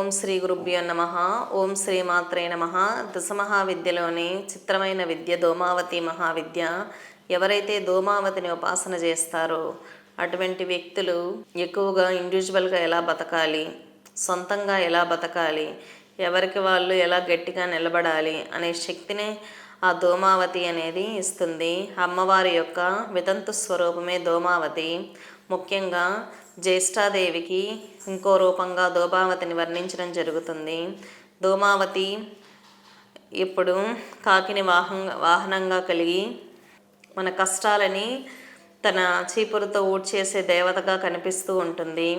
ఓం శ్రీ గురుభ్యో నమః. ఓం శ్రీ మాత్రే నమః. దశమహావిద్యలోని చిత్రమైన విద్య ధూమావతి మహావిద్య. ఎవరైతే ధూమావతిని ఉపాసన చేస్తారో అటువంటి వ్యక్తులు ఎక్కువగా ఇండివిజువల్గా ఎలా బతకాలి, సొంతంగా ఎలా బతకాలి, ఎవరికి వాళ్ళు ఎలా గట్టిగా నిలబడాలి అనే శక్తిని ఆ ధూమావతి అనేది ఇస్తుంది. అమ్మవారి యొక్క వితంతు స్వరూపమే ధూమావతి. ముఖ్యంగా జ్యేష్ఠాదేవికి ఇంకో రూపంగా ధూమావతిని వర్ణించడం జరుగుతుంది. ధూమావతి ఇప్పుడు కాకిని వాహనంగా కలిగి మన కష్టాలని తన చీపురుతో ఊడ్చేసే దేవతగా కనిపిస్తూ ఉంటుంది.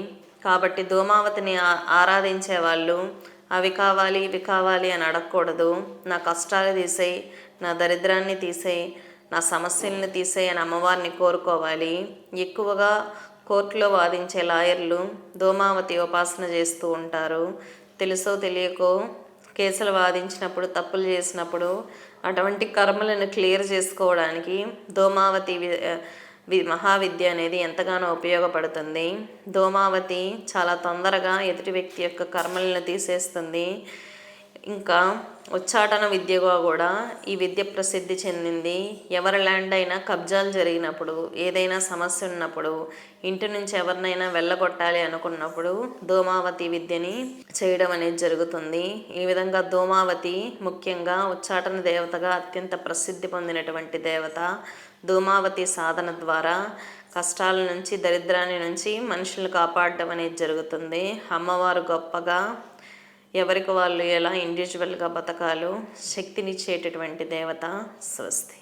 కాబట్టి ధూమావతిని ఆరాధించే వాళ్ళు అవి కావాలి ఇవి కావాలి అని అడగకూడదు. నా కష్టాలు తీసేయి, నా దరిద్రాన్ని తీసేయి, నా సమస్యలను తీసేయి అని అమ్మవారిని కోరుకోవాలి. ఎక్కువగా కోర్టులో వాదించే లాయర్లు ధూమావతి ఉపాసన చేస్తూ ఉంటారు. తెలుసో తెలియకో కేసులు వాదించినప్పుడు, తప్పులు చేసినప్పుడు అటువంటి కర్మలను క్లియర్ చేసుకోవడానికి ధూమావతి మహావిద్య అనేది ఎంతగానో ఉపయోగపడుతుంది. ధూమావతి చాలా తొందరగా ఎదుటి వ్యక్తి యొక్క కర్మలను తీసేస్తుంది. ఇంకా ఉచ్చాటన విద్యగా కూడా ఈ విద్య ప్రసిద్ధి చెందింది. ఎవరి ల్యాండ్ అయినా కబ్జాలు జరిగినప్పుడు, ఏదైనా సమస్య ఉన్నప్పుడు, ఇంటి నుంచి ఎవరినైనా వెళ్ళగొట్టాలి అనుకున్నప్పుడు ధూమావతి విద్యని చేయడం అనేది జరుగుతుంది. ఈ విధంగా ధూమావతి ముఖ్యంగా ఉచ్చాటన దేవతగా అత్యంత ప్రసిద్ధి పొందినటువంటి దేవత. ధూమావతి సాధన ద్వారా కష్టాల నుంచి, దరిద్రాన్ని నుంచి మనుషులు కాపాడడం అనేది జరుగుతుంది. అమ్మవారు గొప్పగా ఎవరికి వాళ్ళు ఎలా ఇండివిజువల్గా బతకాలో శక్తినిచ్చేటటువంటి దేవత. స్వస్తి.